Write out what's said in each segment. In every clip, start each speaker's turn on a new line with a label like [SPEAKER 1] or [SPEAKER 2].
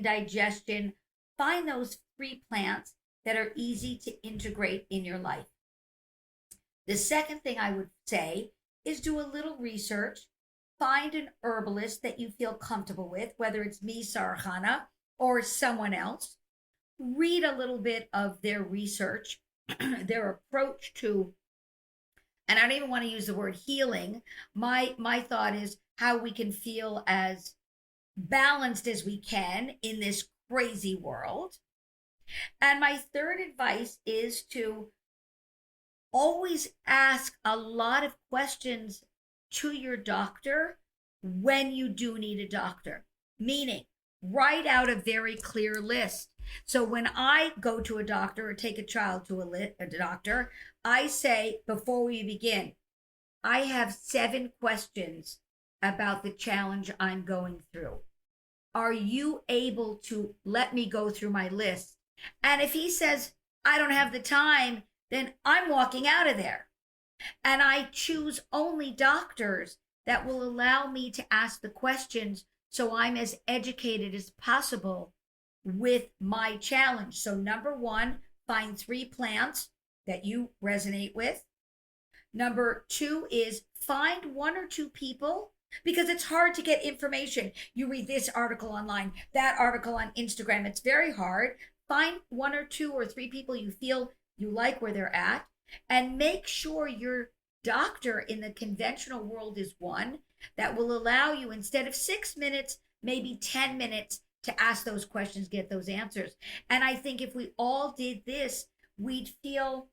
[SPEAKER 1] digestion. Find those free plants that are easy to integrate in your life. The second thing I would say is do a little research. Find an herbalist that you feel comfortable with, whether it's me, Sara-Chana, or someone else. Read a little bit of their research, their approach to, and I don't even want to use the word healing. My thought is how we can feel as balanced as we can in this crazy world. And my third advice is to always ask a lot of questions to your doctor when you do need a doctor, meaning write out a very clear list. So when I go to a doctor or take a child to a doctor, I say before we begin, I have 7 questions about the challenge I'm going through. Are you able to let me go through my list? And if he says, I don't have the time, then I'm walking out of there. And I choose only doctors that will allow me to ask the questions so I'm as educated as possible with my challenge. So number 1, find 3 plants that you resonate with. Number 2 is find 1 or 2 people, because it's hard to get information. You read this article online, that article on Instagram. It's very hard. Find 1 or 2 or 3 people you feel you like where they're at, and make sure your doctor in the conventional world is one that will allow you, instead of 6 minutes, maybe 10 minutes to ask those questions, get those answers. And I think if we all did this, we'd feel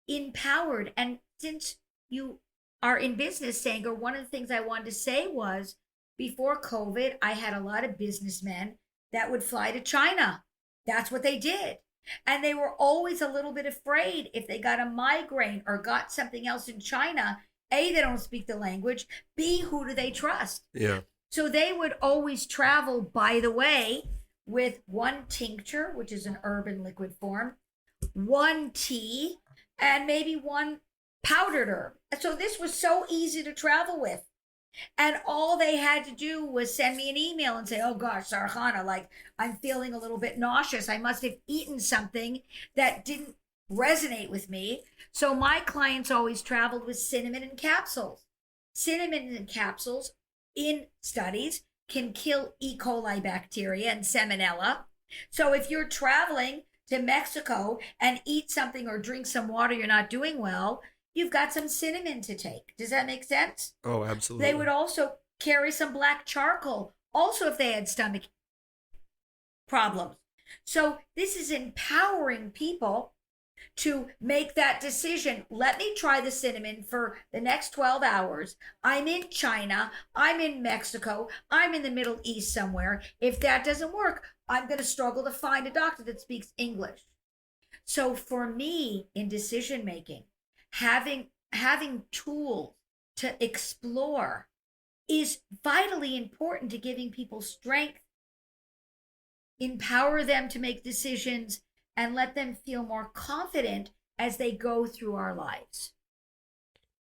[SPEAKER 1] empowered. And since you are in business, Sanger, one of the things I wanted to say was, before COVID, I had a lot of businessmen that would fly to China. That's what they did. And they were always a little bit afraid if they got a migraine or got something else in China. A, they don't speak the language. B, who do they trust?
[SPEAKER 2] Yeah.
[SPEAKER 1] So they would always travel, by the way, with 1 tincture, which is an herb in liquid form, 1 tea, and maybe 1 powdered herb. So this was so easy to travel with. And all they had to do was send me an email and say, oh gosh, Sara-Chana, like I'm feeling a little bit nauseous. I must have eaten something that didn't resonate with me. So my clients always traveled with cinnamon and capsules. Cinnamon and capsules in studies can kill E. coli bacteria and salmonella. So if you're traveling to Mexico and eat something or drink some water, you're not doing well, you've got some cinnamon to take. Does that make sense?
[SPEAKER 2] Oh, absolutely.
[SPEAKER 1] They would also carry some black charcoal, also if they had stomach problems. So this is empowering people to make that decision. Let me try the cinnamon for the next 12 hours. I'm in China. I'm in Mexico. I'm in the Middle East somewhere. If that doesn't work, I'm going to struggle to find a doctor that speaks English. So for me, in decision making, having tools to explore is vitally important to giving people strength, empower them to make decisions, and let them feel more confident as they go through our lives.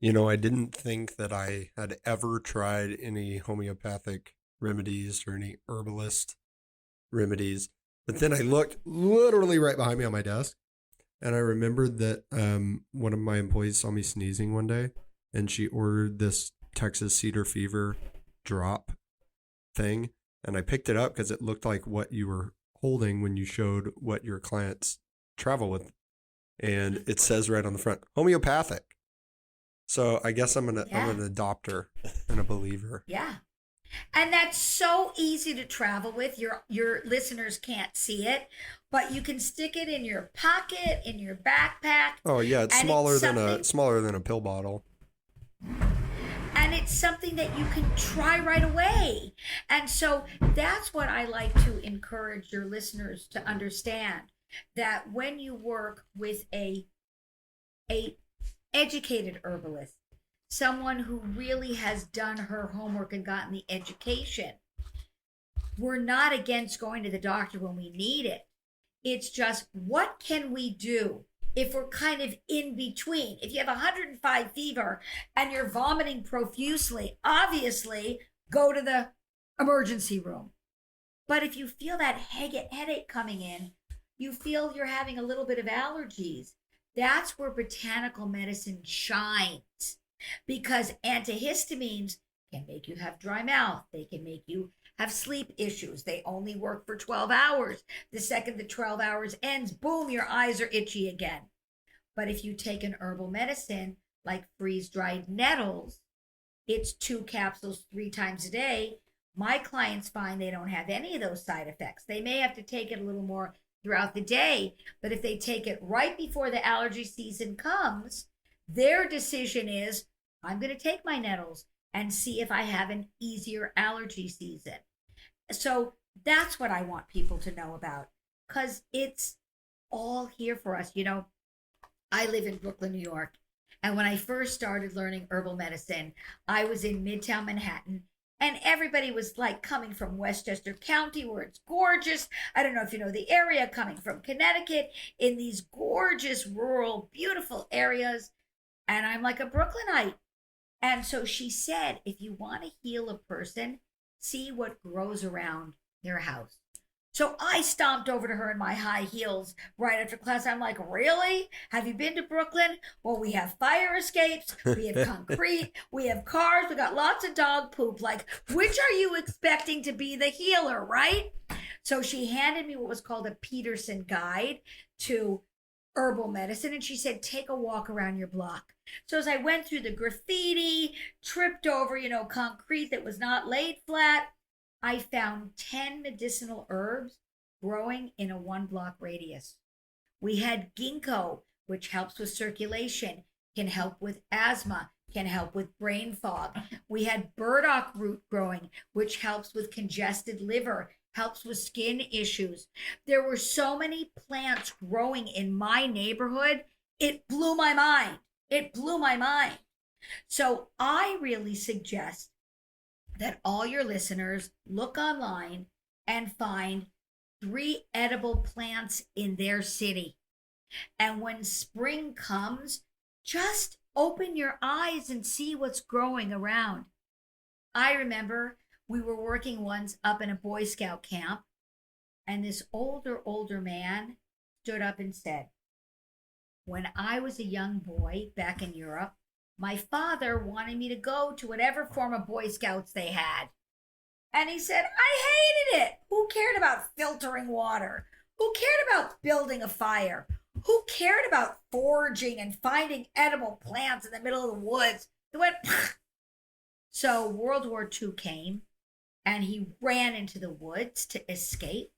[SPEAKER 2] You know, I didn't think that I had ever tried any homeopathic remedies or any herbalist remedies, but then I looked literally right behind me on my desk, and I remembered that one of my employees saw me sneezing one day, and she ordered this Texas cedar fever drop thing, and I picked it up because it looked like what you were holding when you showed what your clients travel with, and it says right on the front, homeopathic. So I guess I'm an adopter and a believer.
[SPEAKER 1] Yeah. And that's so easy to travel with. Your listeners can't see it, but you can stick it in your pocket, in your backpack.
[SPEAKER 2] Oh yeah, it's smaller than a pill bottle.
[SPEAKER 1] And it's something that you can try right away. And so that's what I like to encourage your listeners to understand, that when you work with a educated herbalist, someone who really has done her homework and gotten the education, we're not against going to the doctor when we need it. It's just, what can we do if we're kind of in between? If you have 105 fever and you're vomiting profusely, obviously go to the emergency room. But if you feel that headache coming in, you feel you're having a little bit of allergies, that's where botanical medicine shines, because antihistamines can make you have dry mouth. They can make you have sleep issues. They only work for 12 hours. The second the 12 hours ends, boom, your eyes are itchy again. But if you take an herbal medicine like freeze-dried nettles, it's 2 capsules 3 times a day. My clients find they don't have any of those side effects. They may have to take it a little more throughout the day, but if they take it right before the allergy season comes, their decision is, I'm going to take my nettles and see if I have an easier allergy season. So that's what I want people to know about, because it's all here for us. You know, I live in Brooklyn, New York. And when I first started learning herbal medicine, I was in Midtown Manhattan, and everybody was like coming from Westchester County, where it's gorgeous. I don't know if you know the area, coming from Connecticut, in these gorgeous, rural, beautiful areas. And I'm like a Brooklynite. And so she said, if you want to heal a person, see what grows around their house. So I stomped over to her in my high heels right after class. I'm like, really? Have you been to Brooklyn? Well, we have fire escapes, we have concrete, we have cars, we got lots of dog poop. Like, which are you expecting to be the healer, right? So she handed me what was called a Peterson guide to herbal medicine, and she said, take a walk around your block. So as I went through the graffiti, tripped over, concrete that was not laid flat, I found 10 medicinal herbs growing in a 1-block radius. We had ginkgo, which helps with circulation, can help with asthma, can help with brain fog. We had burdock root growing, which helps with congested liver, helps with skin issues. There were so many plants growing in my neighborhood, it blew my mind. It blew my mind. So I really suggest that all your listeners look online and find 3 edible plants in their city. And when spring comes, just open your eyes and see what's growing around. I remember we were working once up in a Boy Scout camp, and this older man stood up and said, when I was a young boy back in Europe, my father wanted me to go to whatever form of Boy Scouts they had. And he said, I hated it. Who cared about filtering water? Who cared about building a fire? Who cared about foraging and finding edible plants in the middle of the woods? He went, pah. So World War II came, and he ran into the woods to escape.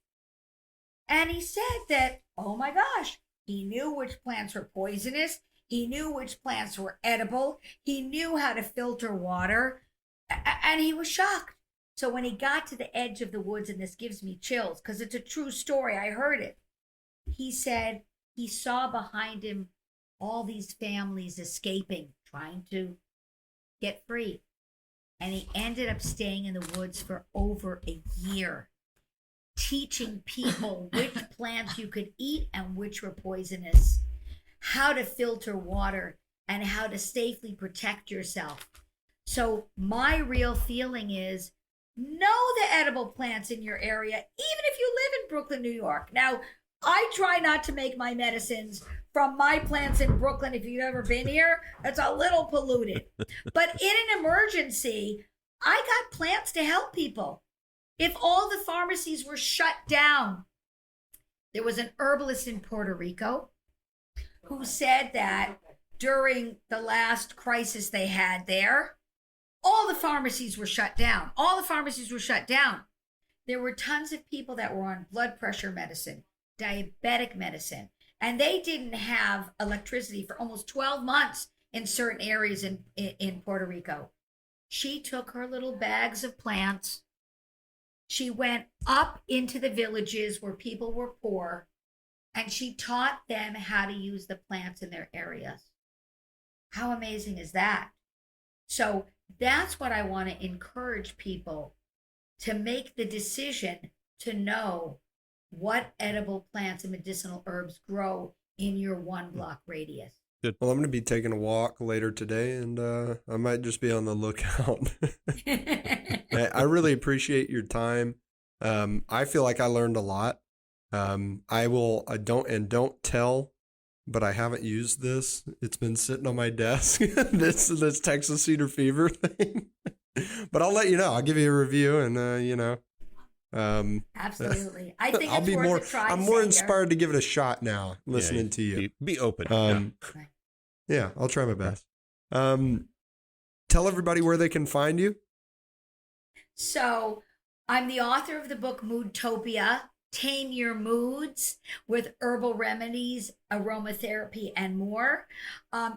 [SPEAKER 1] And he said that, oh my gosh, he knew which plants were poisonous. He knew which plants were edible. He knew how to filter water. And he was shocked. So when he got to the edge of the woods, and this gives me chills because it's a true story, I heard it. He said he saw behind him all these families escaping, trying to get free. And he ended up staying in the woods for over a year, teaching people which plants you could eat and which were poisonous, how to filter water, and how to safely protect yourself. So my real feeling is, know the edible plants in your area, even if you live in Brooklyn, New York. Now, I try not to make my medicines from my plants in Brooklyn. If you've ever been here, it's a little polluted. But in an emergency, I got plants to help people. If all the pharmacies were shut down, there was an herbalist in Puerto Rico who said that during the last crisis they had there, all the pharmacies were shut down. All the pharmacies were shut down. There were tons of people that were on blood pressure medicine, diabetic medicine, and they didn't have electricity for almost 12 months in certain areas in Puerto Rico. She took her little bags of plants. She went up into the villages where people were poor, and she taught them how to use the plants in their areas. How amazing is that? So that's what I want to encourage people to make the decision to know what edible plants and medicinal herbs grow in your 1-block radius.
[SPEAKER 2] Good. Well, I'm going to be taking a walk later today, and I might just be on the lookout. I really appreciate your time. I feel like I learned a lot. Don't tell, but I haven't used this. It's been sitting on my desk. this Texas cedar fever thing. But I'll let you know. I'll give you a review, and
[SPEAKER 1] Absolutely. I think
[SPEAKER 2] I'll
[SPEAKER 1] it's
[SPEAKER 2] be
[SPEAKER 1] worth
[SPEAKER 2] more.
[SPEAKER 1] a try.
[SPEAKER 2] I'm more inspired to give it a shot now. Listening to you.
[SPEAKER 3] Be open.
[SPEAKER 2] Yeah, I'll try my best. Tell everybody where they can find you.
[SPEAKER 1] So I'm the author of the book Moodtopia, Tame Your Moods with Herbal Remedies, Aromatherapy, and more.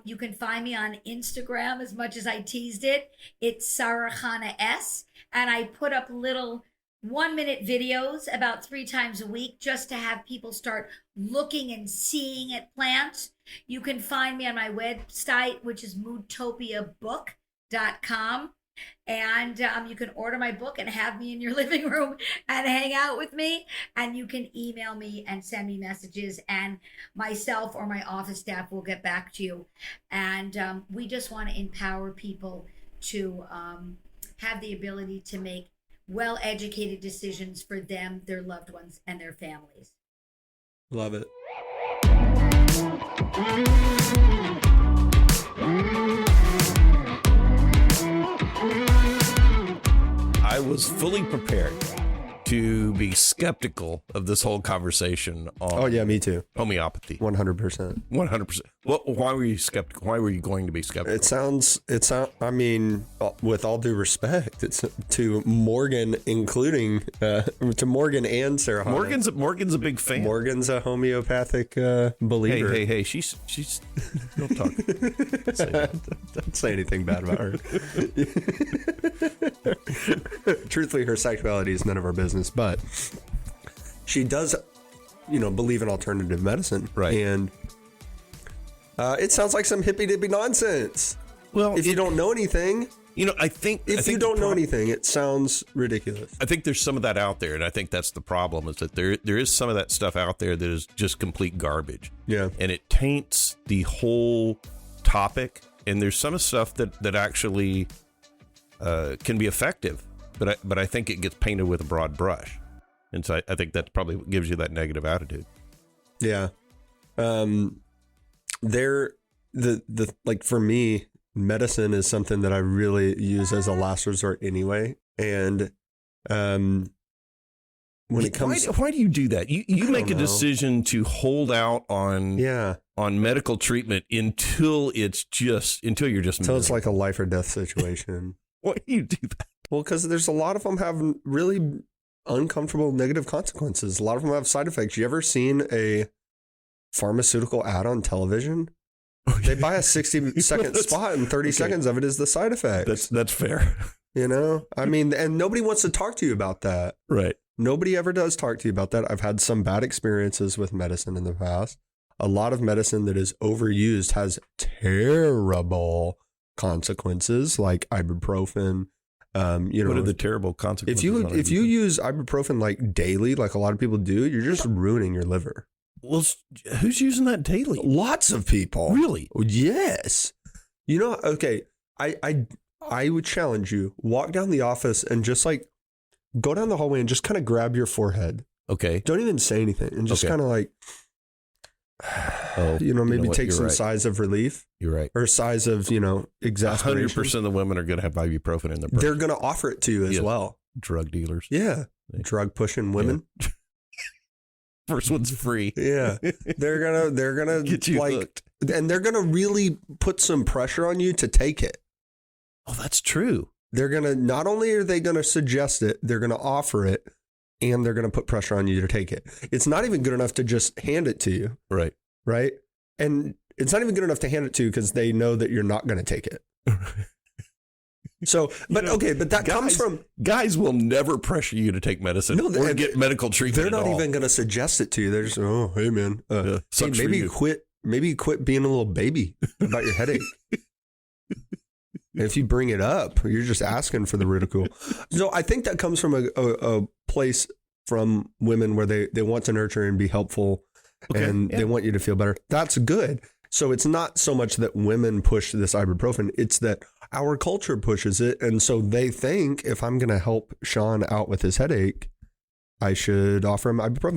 [SPEAKER 1] You can find me on Instagram as much as I teased it. It's Sara-Chana S. And I put up little 1-minute videos about 3 times a week just to have people start looking and seeing at plants. You can find me on my website, which is moodtopiabook.com. And you can order my book and have me in your living room and hang out with me. And you can email me and send me messages, and myself or my office staff will get back to you. And we just want to empower people to have the ability to make well-educated decisions for them, their loved ones, and their families.
[SPEAKER 2] Love it.
[SPEAKER 3] I was fully prepared to be skeptical of this whole conversation on
[SPEAKER 2] Oh yeah, me too.
[SPEAKER 3] homeopathy.
[SPEAKER 2] 100%.
[SPEAKER 3] 100%. Well, why were you skeptical? Why were you going to be skeptical?
[SPEAKER 2] I mean, with all due respect, it's to Morgan, including to Morgan and Sarah.
[SPEAKER 3] Morgan's a big fan.
[SPEAKER 2] Morgan's a homeopathic believer.
[SPEAKER 3] Hey, she's don't talk.
[SPEAKER 2] Don't say anything bad about her. Truthfully, her sexuality is none of our business, but she does, believe in alternative medicine.
[SPEAKER 3] Right.
[SPEAKER 2] And it sounds like some hippy-dippy nonsense.
[SPEAKER 3] Well,
[SPEAKER 2] if you don't know anything,
[SPEAKER 3] I think
[SPEAKER 2] you don't know anything, it sounds ridiculous.
[SPEAKER 3] I think there's some of that out there, and I think that's the problem, is that there is some of that stuff out there that is just complete garbage.
[SPEAKER 2] Yeah.
[SPEAKER 3] And it taints the whole topic, and there's some stuff that actually can be effective, but I think it gets painted with a broad brush. And so I think that probably gives you that negative attitude.
[SPEAKER 2] Yeah. Like for me, medicine is something that I really use as a last resort anyway. And when it comes,
[SPEAKER 3] why do you do that? You make a decision to hold out on medical treatment until you're just
[SPEAKER 2] it's like a life or death situation.
[SPEAKER 3] Why do you do that?
[SPEAKER 2] Well, because there's a lot of them have really uncomfortable negative consequences. A lot of them have side effects. You ever seen a pharmaceutical ad on television? They buy a 60-second spot, and 30 seconds of it is the side effects.
[SPEAKER 3] That's fair.
[SPEAKER 2] I mean, and nobody wants to talk to you about that.
[SPEAKER 3] Right.
[SPEAKER 2] Nobody ever does talk to you about that. I've had some bad experiences with medicine in the past. A lot of medicine that is overused has terrible consequences, like ibuprofen.
[SPEAKER 3] What are the terrible consequences?
[SPEAKER 2] If you use ibuprofen like daily, like a lot of people do, you're just ruining your liver.
[SPEAKER 3] Well, who's using that daily?
[SPEAKER 2] Lots of people.
[SPEAKER 3] Really?
[SPEAKER 2] Yes. Okay. I would challenge you, walk down the office and just like go down the hallway and just kind of grab your forehead.
[SPEAKER 3] Okay.
[SPEAKER 2] Don't even say anything and just kind of like, maybe take some sighs of relief.
[SPEAKER 3] You're right.
[SPEAKER 2] Or sighs of, exasperation.
[SPEAKER 3] 100% of the women are going to have ibuprofen in their purse.
[SPEAKER 2] They're going to offer it to you as well.
[SPEAKER 3] Drug dealers.
[SPEAKER 2] Yeah. Drug pushing women.
[SPEAKER 3] Yeah. First one's free.
[SPEAKER 2] Yeah. They're gonna
[SPEAKER 3] get you hooked.
[SPEAKER 2] And they're gonna really put some pressure on you to take it.
[SPEAKER 3] Oh, that's true.
[SPEAKER 2] They're gonna, not only are they gonna suggest it, they're gonna offer it, and they're gonna put pressure on you to take it. It's not even good enough to just hand it to you.
[SPEAKER 3] Right.
[SPEAKER 2] Right. And it's not even good enough to hand it to you because they know that you're not gonna take it. So, but that comes from...
[SPEAKER 3] Guys will never pressure you to take medicine or get medical treatment.
[SPEAKER 2] They're not even going to suggest it to you. They're just, oh, hey, man, hey, maybe quit being a little baby about your headache. If you bring it up, you're just asking for the ridicule. So I think that comes from a place from women where they want to nurture and be helpful, and they want you to feel better. That's good. So it's not so much that women push this ibuprofen, it's that our culture pushes it. And so they think, if I'm going to help Sean out with his headache, I should offer him ibuprofen.